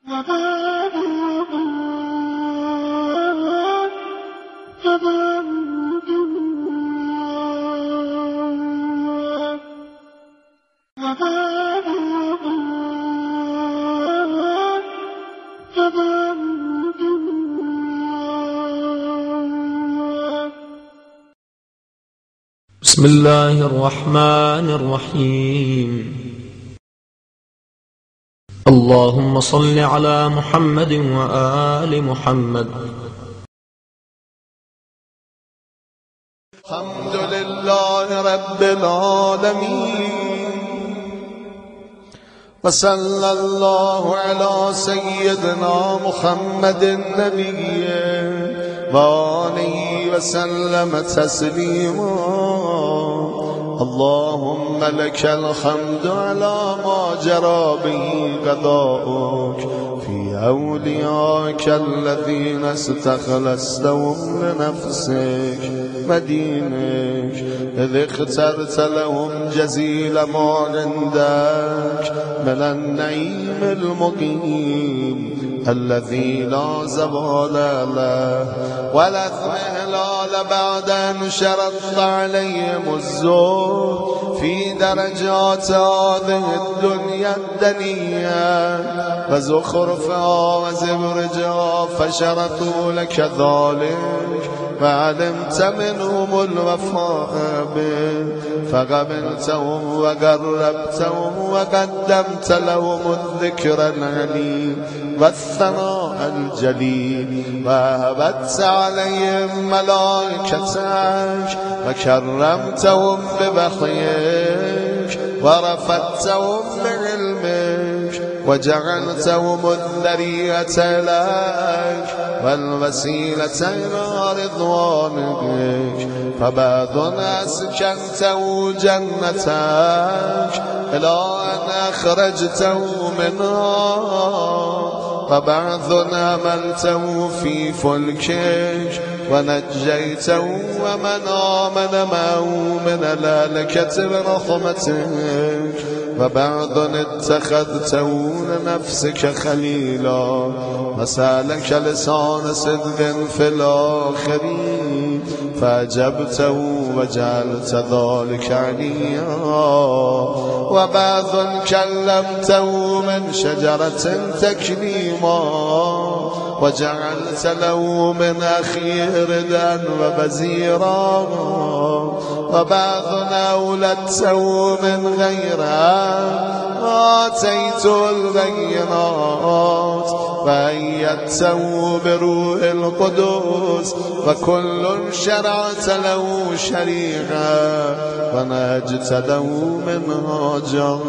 بسم الله الرحمن الرحيم. اللهم صل على محمد وآل محمد. الحمد لله رب العالمين، وصلى الله على سيدنا محمد النبي وآله وسلم تسليما. اللهم لك الحمد على ما جرى به قضاؤك في أوليائك الذين استخلصتهم لنفسك ودينك، إذ اخترت لهم جزيل ما عندك من النعيم المقيم الذي لا زوال له ولا اضمحلال بعد أن شرطت عليهم الزهد في درجات هذه الدنيا الدنيا وزخرفها وزبرجها، فشرطوا لك ذلك وعلمت منهم الوفاء به فقبلتهم وقربتهم وقدمت لهم الذكر العليم والثناء الجليل، وهبت عليهم ملائكتك وكرمتهم بوحيك ورفعتهم بعلمك وجعلتهم الذرية لك والوسيلة إلى رضوانك، فبعض أسكنته جنتك إلى أن أخرجته منها، وبعض أملته في فلكك ونجيته ومن آمن معه من الهلكة برحمتك، وبعض اتخذته لنفسك خليلا وسالك لسان صدق في الآخرين فأجبته وجعلت ذلك عليا، وبعض كلمته من شجرة تكليما وجعلت له من أخيه ردا وبزيرا، وبعض أولدته من غيره آتيت البينات وأيدته بروح القدس، وكل شرعت له شريعة ونهجت له منهاجا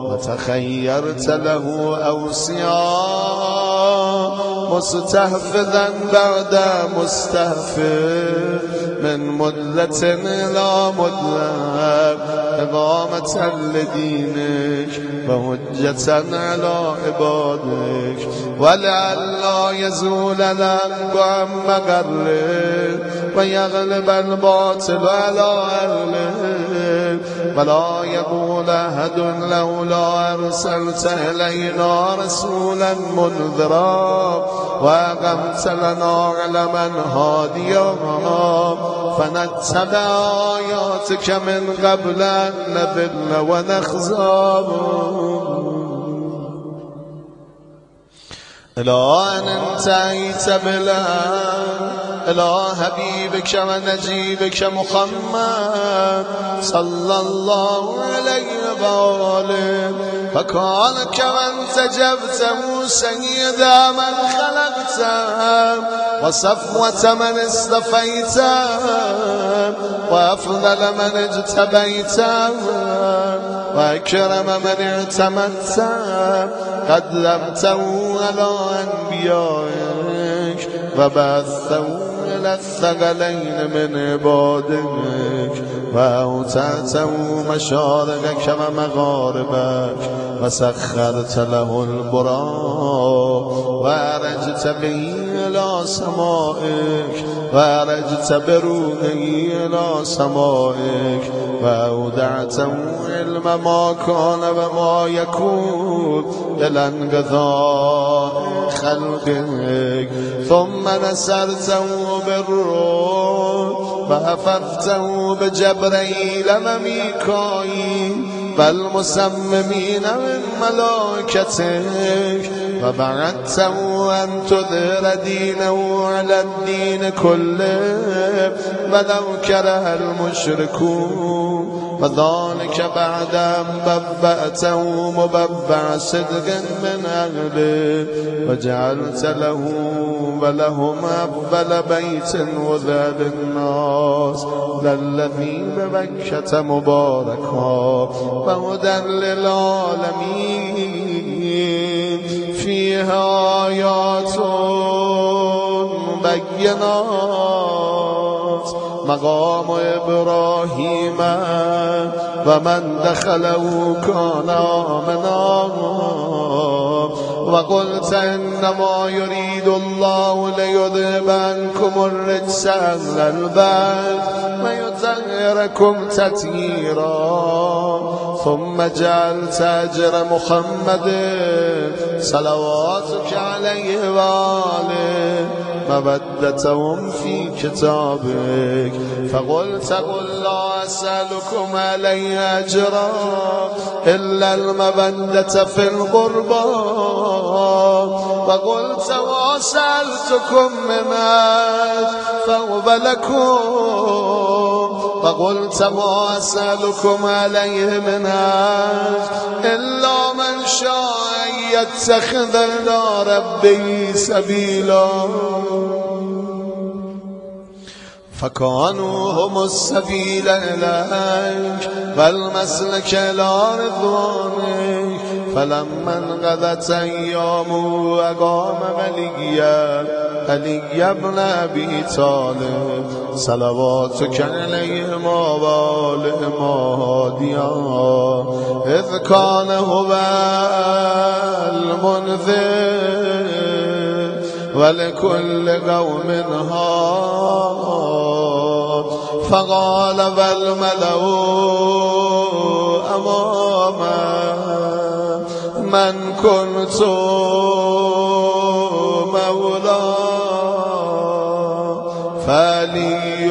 وتخيرت له أوصياء مستحفظا بعد مستحفظ من مدة إلى مدة إقامة لدينك وهجة على عبادك، ولئلا يزول الحق عن مقره ويغلب الباطل على أهله، ولا يقول أحد لولا أرسلت إلينا رسولا منذرا وأقمت لنا علما هاديا فنتبع آياتك من قبل أن نذل ونخزى، إلى أن انتهيت إلى حبيبك ونجيبك محمد صلى الله عليه وآله، فكان كمن تجبته سيد من خلقته وصفوة من اصطفيته وأفضل من اجتبيته وأكرم من اعتمدته، قدمته على أنبيائك وبعثته إلى الثقلين من عبادك وأوتعته مشارقك ومغاربك وسخرت له البراق وأرجت به إلى سمائك وأرجت بروحه إلى سمائك وأودعته علم ما كان وما يكون إلى انقضاء خلقك ثم نسرته بالروح وأففته بجبريل وميكائيل والمسممين من ملائكتك وبعثته أن تظهر دينه على الدين كله ولو كره المشركون وذلك بعد أن ببأته مببع صدق من أهله وجعلت له ولهم أفضل بيت وذا للناس للذي ببكة مباركا وهدى للعالمين فيها آيات بينات مقام إبراهيم ومن دخله كان آمنا وقلت إنما يريد الله ليذهب عنكم الرجس أهل البيت ويطهركم تطهيرا ثم جعلت أجر محمد صلواتك عليه وآله مودتهم في كتابك فقلت قل لا أسألكم عليه أجرا إلا المودة في القربى وقلت وسألتكم من أجر فهو لكم وقلت ما أسألكم عليه من أجر إلا من شاء أن يتخذ إلى ربه سبيلا فكانوا هم السبيل إليك والمسلك إلى رضوانك فلما انقضت أيامه أقام علي بن أبي طالب صلواتك عليهما وآلهما هاديا إذ كان هو المنذر ولكل قوم هاد فقال والملأ أمامه من كنت مولاه فعلي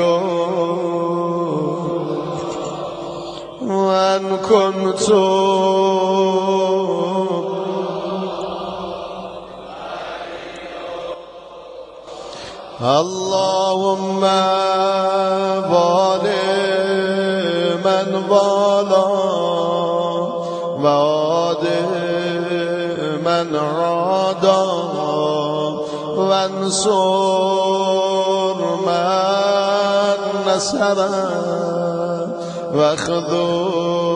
وأن كنت اللهم والي من والى وعادي من عادى وانصر من نصر واخذل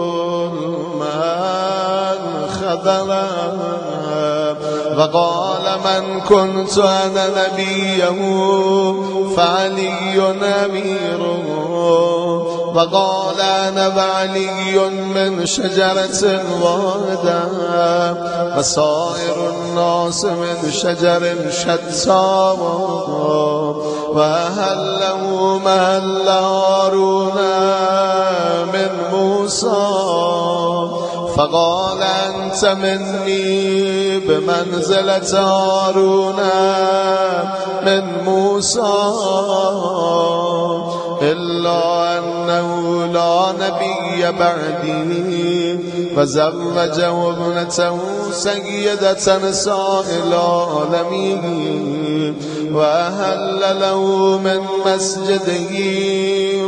من خذل وقال من كنت أنا نبيه فعلي أميره وقال أنا وعلي من شجرة واحدة وسائر الناس من شجر شتى وأهله مهل هارون من موسى فقال أنت مني بمنزلة هارون من موسى إلا أنه لا نبي بعدي فزوجه ابنته سيدة نساء العالمين وأهل له من مسجده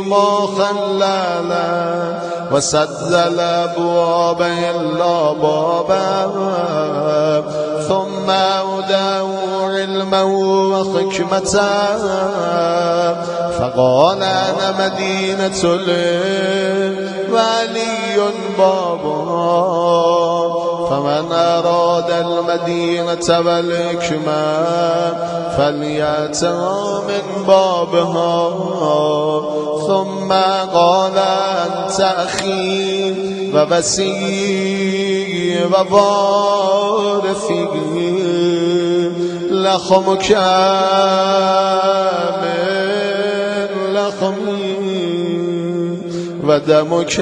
ما خلل وسد الأبواب إلا بابا ثم أوداه علما وحكمة فقال أنا مدينة وعلي بابها فمن أراد المدينة والحكمة فليأتها من بابها ثم قال أنت أخي ووسي ووارثي لخمك من لخمي و دمک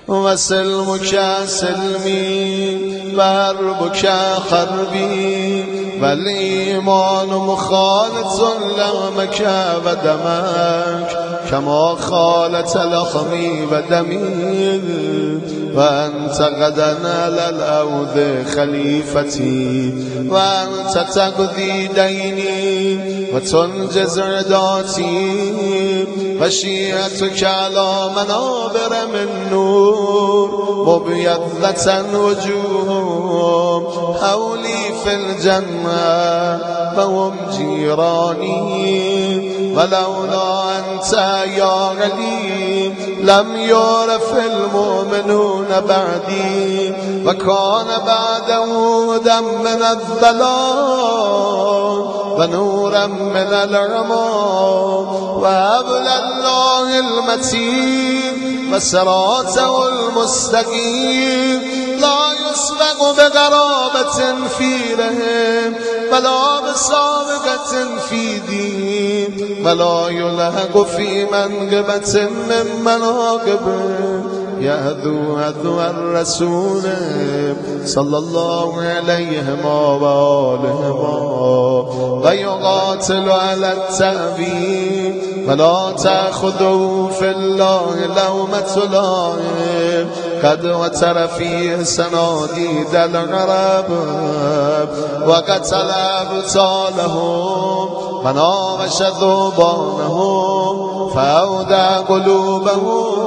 و سلمک سلمی و حربک حربی و الایمان مخالط لحمک و دمک کما خالط لحمی و دمی و انت غدا علی الارض خلیفتی و انت تقضی دینی و تنجز عداتی و شیعتک علی منابر من نور مبیضة وجوههم حولی فی الجنة وهم جیرانی ولولا انت یا علی لم یعرف المؤمنون بعدی و کان بعده هدى من الضلال و نورا من العمی و حبل الله المتین و صراطه المستقیم لا يسبق بقرابة في رحم ولا بسابقة في دين ولا يلحق في منقبة من مناقبه يهدو هدو الرسول صلى الله عليه وآله ويقاتل على التأويل ولا تأخذه في الله لومة لائم قد وتر فيه سناديد العرب وقتل أبطالهم وناوش ذوبانهم فأودع قلوبهم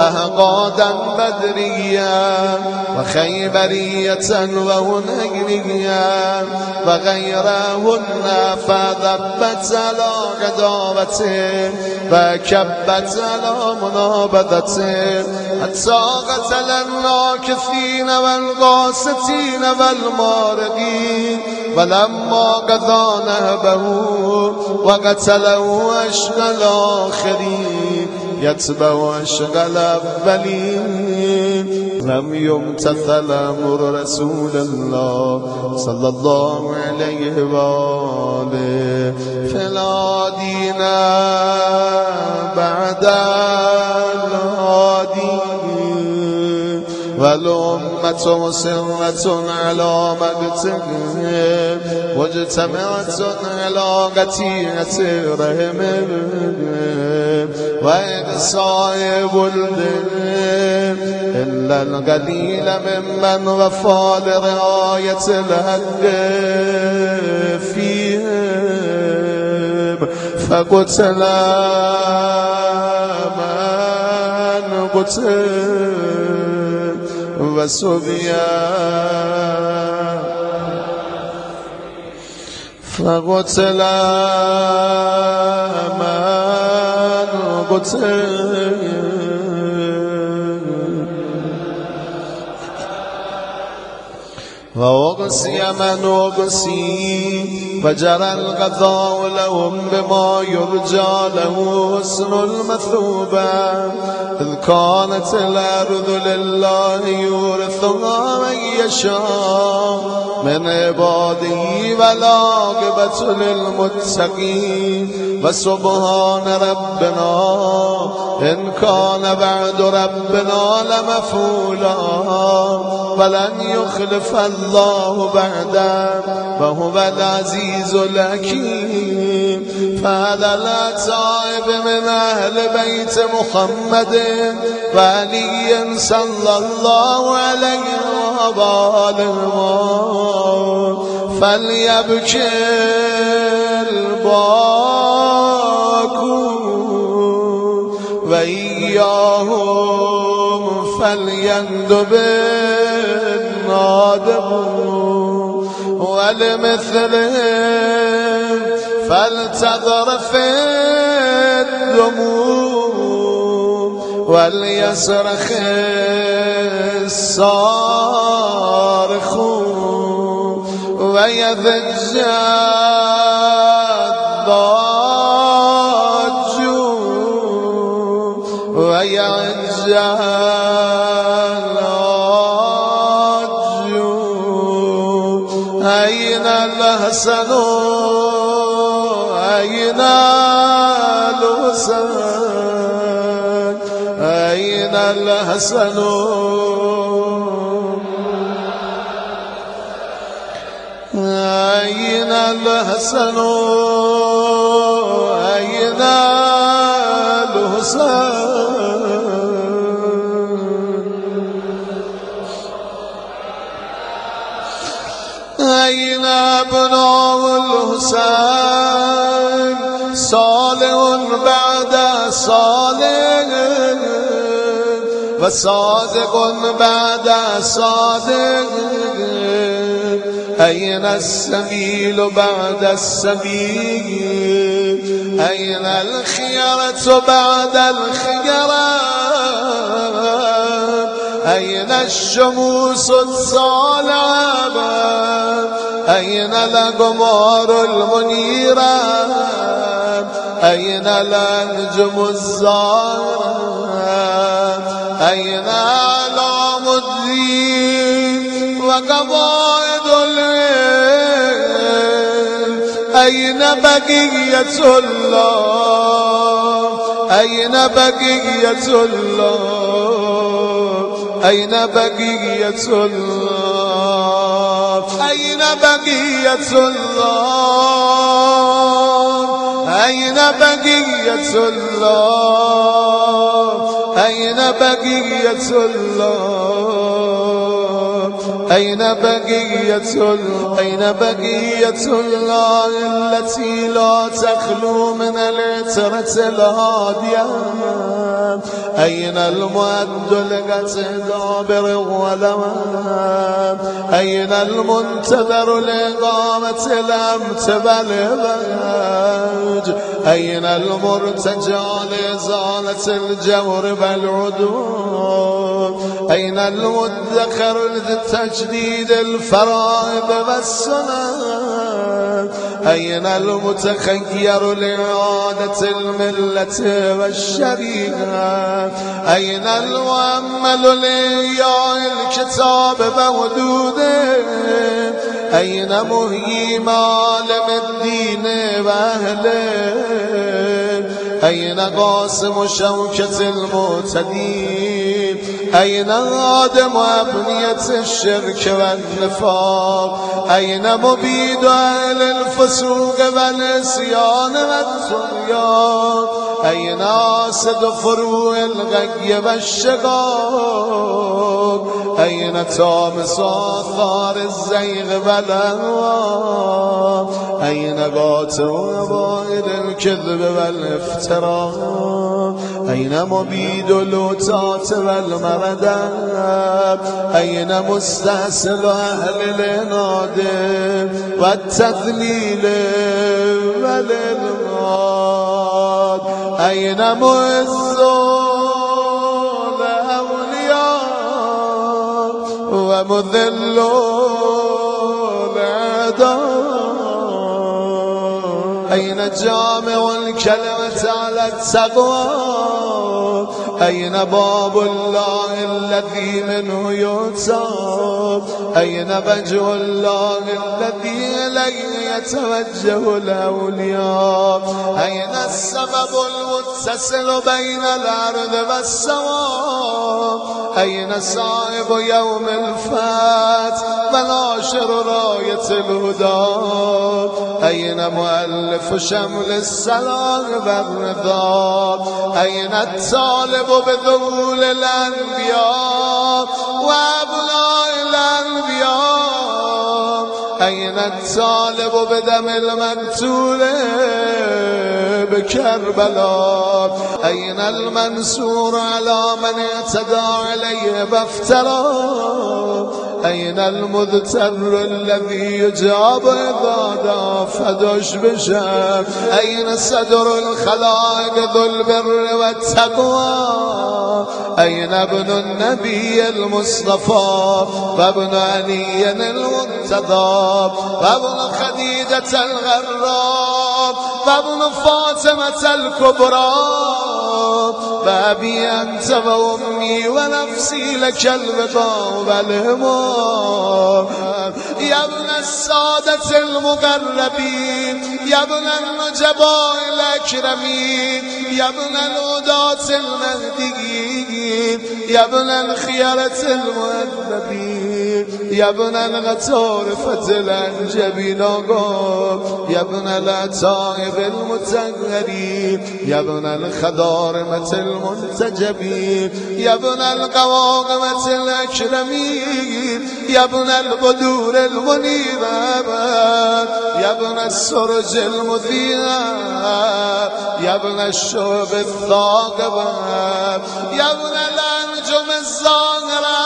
أحقادا بدريا وخيبرية وهنيريا وغيرهن فذبت على عداوته وكبت على منابذته حتى قتل الناكثين والغاستين والمارقين ولما قضى نهبه وقتله أشقى الآخرين يتبع أشقى الأولين لم يمتثل أمر رسول الله صلى الله عليه وآله فلا دين بعد الهادي والأمة مسرة على مقتهم واجتمعت على قتيعة رحمهم وإقصاء ولدهم إلا القليل ممن وفى لرعاية الحق فيهم فقتل من قتل وسبيان فقتل من قتل وأغسي من أغسي وجرى القضاء لهم بما يرجى له حسن المثوبة إذ كانت الأرض لله يورثها من يشاء من عباده والعاقبة للمتقين وسبحان ربنا إن كان بعد ربنا لمفعولا ولن يخلف الله بعده وهو العزيز الحكيم فهذا الأتائب من أهل بيت محمد وعلي صلى الله عليه وآله فليبكي الباكون وإياهم فليندب النادمون ولمثلهم فلتضرف الدموع وليصرخ الصارخون ويضج الضاجون ويعج العاجون أين الحسن أين الحسن أين الحسن أين الحسن أين الحسن أين ابناء الحسين صالح بعد صالح وصادق بعد صادق أين السبيل بعد السبيل أين الخيرة بعد الخيرة أين الشموس الصالعة أين الأقمار المنيرة أين الأنجم الزاهرة أين أعلام الدين وقواعد العلم أين بقية الله أين بقية الله أين بقية الله أين بقية الله أين بقية الله أين بقية الله أين بقية الله أين بقية الله التي لا تخلو من العترة الهادية أين المعد لقتل بالغلوان أين المنتظر لإقامة الأمت بالباج أين المرتجى لإزالة الجور بالعدوان أين المدخر لتجديد الفرائض والسنن أين المتخير لإعادة الملة والشريعة أين المؤمل لإحياء الكتاب بحدوده أين مهيي معالم الدين وأهله أين قاسم شوكة المعتدين أين هادم أبنية الشرك والنفاق أين مبيد أهل الفسوق والعصيان والطغيان أين آسد فروع الغي والشقاق أين طامس آثار الزيغ والأهواء أين قاتل وبائل الكذب والافتراء أين مبيد اللوتات والمردات أين مستأصل أهل العناد والتذليل والإلغاد أين معز الأولياء ومذل الأعداء أين جامع الكلمة على التقوى أين باب الله الذي منه يؤتى أين وجه الله الذي إليه يتوجه الأولياء أين السبب المتصل بين الأرض والسماء أين صاحب يوم الفات وناشر راية الهدى أين مؤلف شمل السلام والرضا أين الطالب بذول الأنبياء وأبناء الأنبياء أين الطالب بدم المقتول بكربلاء أين المنصور على من اعتدى عليه بافترى أين المذتر الذي يجاب إذا دافدش بشام أين صدر الخلائق ذو البر والتقوى أين ابن النبي المصطفى وابن علي المنتظر وابن خديجة الغراب وابن فاطمة الكبرى بابي أنت وأمي ونفسي لك البقاء والهمام يا ابن السادة المقربين يا ابن النجباء الأكرمين يا ابن الهداة المهديين يا ابن الخيرة المؤدبين يا ابن الغطارفة الأنجبين يا ابن الأتائب المتغرين يا ابن الخضارمة المنتجبين يا ابن القواقمة الأكرمين يا ابن البدور المنيرة يا ابن السرج المذيعة يا ابن الشعب الثاقبة يا ابن الأنجم الزاهرة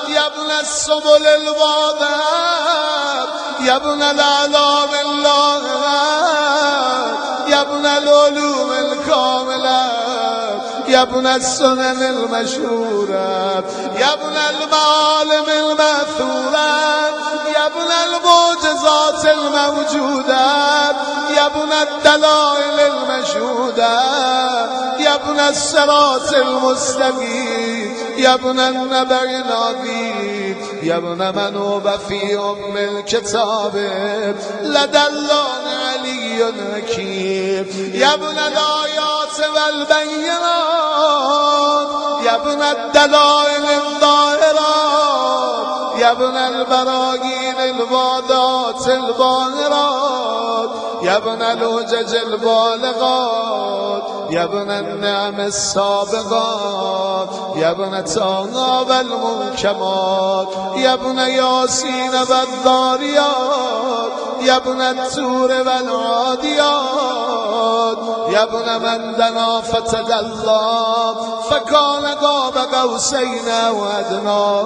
يا ابن السبل الواضحة يا ابن الأعلام اللاهرة يا ابن العلوم الكاملة يا ابن السنن المشهورة يا ابن المعالم المأثورة يا ابن المعجزات الموجودة يا ابن الدلائل المشهودة يا ابن الصراط المستقيم يا ابن النبأ العظيم يا ابن من هو في أم الكتاب لدى الله علي حكيم يا ابن الآيات والبينات يا ابن الدلائل الظاهرات يا ابن البراهين الواضحات الباهرات يا ابن الحجج البالغات يا ابن النعم السابقات يا ابن طه والمنكمات يا ابن ياسين والذاريات يا ابن التور والعاديات يا ابن من دنا فتدلى فكان قاب قوسين وادنى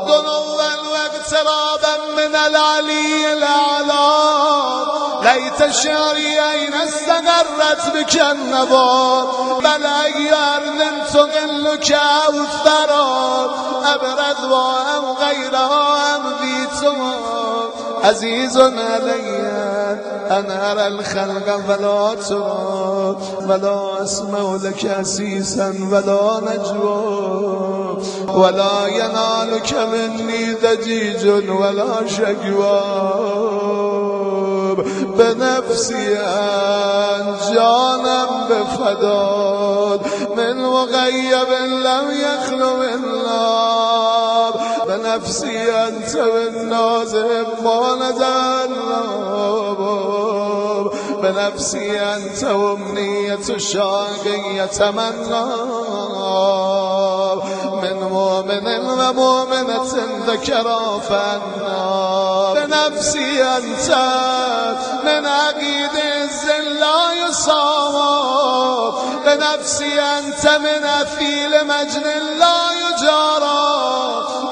دنوا واقترابا من العلي الاعلى ليت شعري اين استقرت بك النبات بل اي ارض تغلك او الثرى ابرد وام غيرها ام ذيتها عزيز علي أن أرى الخلق ولا ترى ولا أسمع لك أسيسا ولا نجوى ولا ينالك مني ضجيج ولا شكوى بنفسي أنجانا بفداد من مغيب لم يخلو من نار بنفسي أنت بالنازم ما نزل بنفسي أنت وامنية الشاقي يتمنى من مؤمن ومؤمنة ذكرى فأنا بنفسي أنت من عقيد الزل لا يصاب بنفسي أنت من أثيل مجن لا يجارى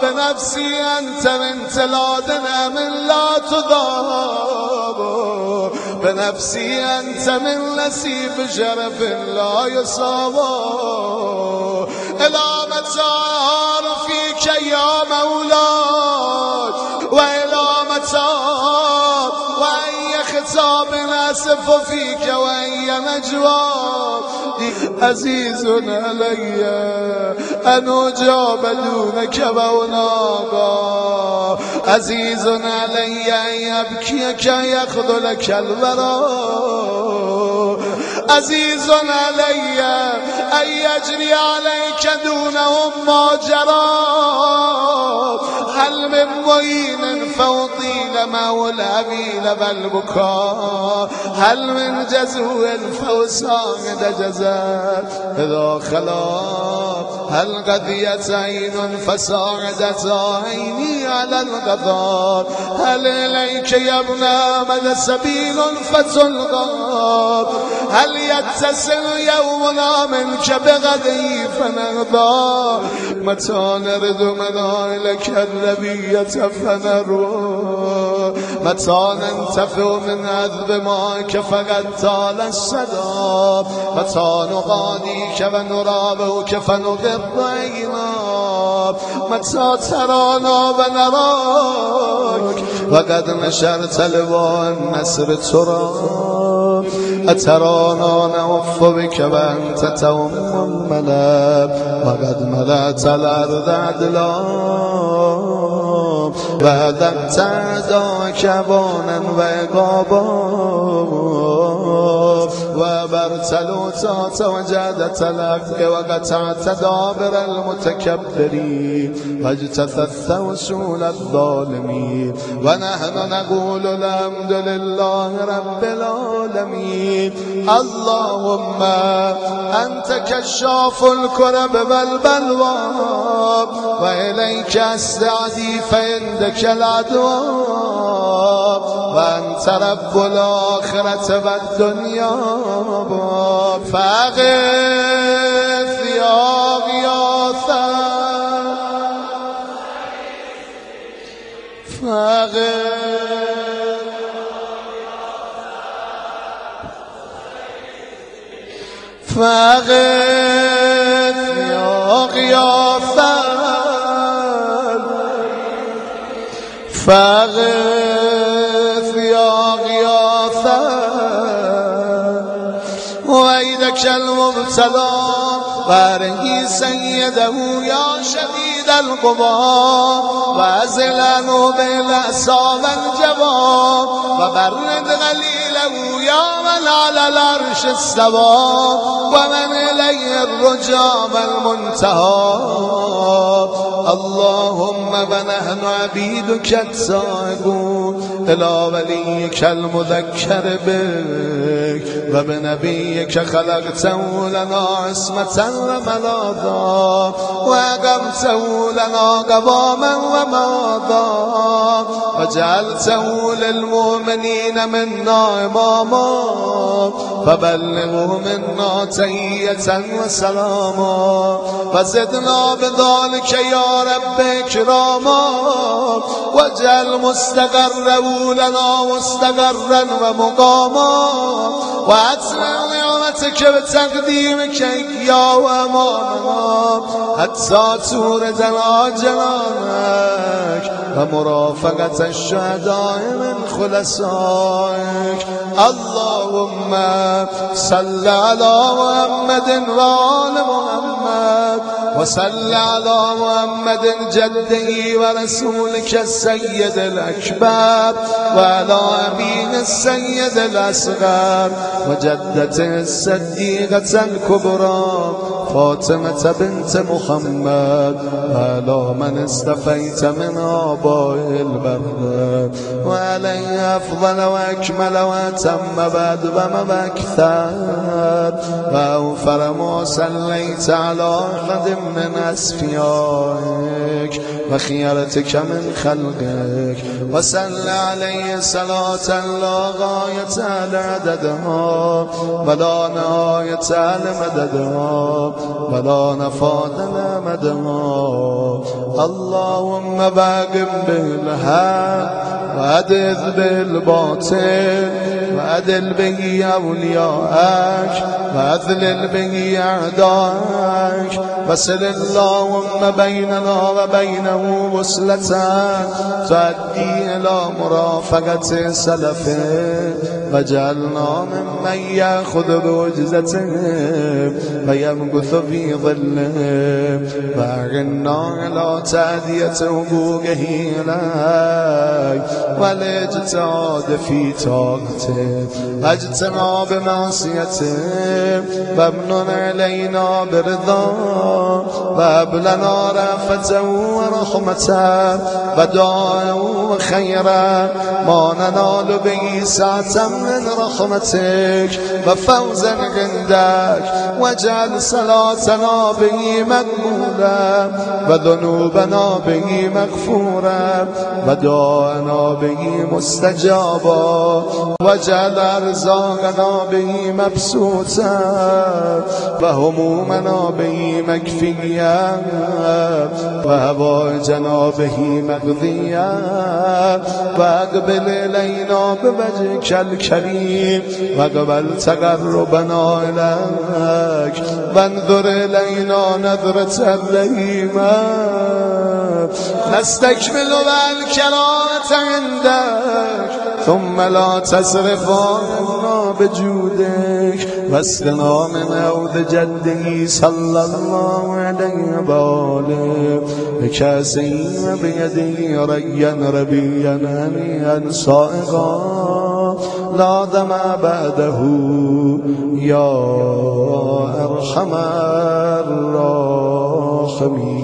بنفسي أنت من تلادنا من لا تضاب بنفسي أنت من نسيب شرف لا يصاب إلى متى فيك يا مولاي وإلى متى وأي خطاب أسف فيك وأي نجوى عزيز علي أن أجاب دونك ونابا عزيز علي أن يبكيك يخذلك الوراء عزيز علي أن يجري عليك دونهم ما جرى هل من معين فوطيل مولى بيل بالبكاء هل من جزو فوسان جزاء إذا خلاف هل قضيت عين فساعدت عيني على القضاء هل إليك يا ابن آمد سبيل فتلقى هل يتصل يومنا منك بغدي فنرضى متى نرد منائلك النبية فنروى متى ننتفع من عذب ماك فقد طال السدى متى نغاديك ونرابك فنغض عينا متى ترانا ونراك وقد نشرت لواء النسر تراب أترانا نوف بك وأنت توم الملا وقد ملأت الأرض عدلا وذبت أعداءك بانا وعقابا وبرت الأوتات وجادت الحق وقطعت دابر المتكبرين واجتثثت وصول الظالمين ونحن نقول الحمد لله رب العالمين. اللهم أنت كشاف الكرب والبلوى وإليك أستعدي فعندك العدوى وأنت رب الآخرة والدنيا فأغث يا غياثا فأغث يا غياثا فأغث يا غياثا ويدك المبتلى وارهي سيده يا شديد القضاء وأزلنه بالأسى والجواب وبرد غليله يا من على العرش استوى ومن إليه الرجاء والمنتهى. اللهم ونحن عبيدك التائبون إلى وليك المذكر بك وبنبيك خلقته لنا عصمة وملاذا وأقمته لنا قواما وماذا وجعلته للمؤمنين منا إماما فبلغوا منا تحية وسلاما وزدنا بذلك يا رب إكراما واجعل مستقره لنا مستقرا ومقاما وأتمم نعمتك بتقديمك يا وأمامنا حتى توردنا جنانك ومرافقة الشهداء من خلصائك. اللهم صل على محمد وآل محمد وصل على محمد جده ورسولك السيد الأكبر وعلى أبيه السيد الأصغر وجدته الصديقة الكبرى فاطمة بنت محمد وعلى من استفيت من آباء البر وعليه أفضل وأكمل وأتم بعد وما أكثر وأوفر ما صليت على أحد من أصفيائك وخيرتك من خلقك وصل عليه صلاة لا غاية لعددها ولا نهاية لمددها ولا نفاد لمدها. اللهم باقم بالحق وأدذ بالباطل وأدل به أولياءك وأذلل به أعداءك وصل اللهم بيننا وبينه وصلة تؤدي إلى مرافقة سلفه وجعلنا ممن يأخذ بوجزته ويمكث في ظله وأعنا على تأدية حقوقه إليك والاجتهاد في طاعته واجتناب معصيته وامنن علينا برضاه وهب لنا رأفته ورحمته ودعاءه وخيرا ما ننال به سعة من رحمتك وفوزا عندك واجعل صلاتنا به مقبولا وذنوبنا به مغفورا ودعاءنا به مستجابا واجعل أرزاقنا به مبسوطا وهمومنا به مكفيا وهوائجنا به مقضيا واقبل إلينا بوجهك الكريم واقبل تقربنا إليك وانظر إلينا نظرة الرحيمة نستكمل الكرامة عندك ثم لا تصرف عنا بجودك واسقنا من عود جده صلى الله عليه وآله بكاسه وبيده ريا ربيا هنيئا صائغا لا دم بعده يا أرحم الراحمين.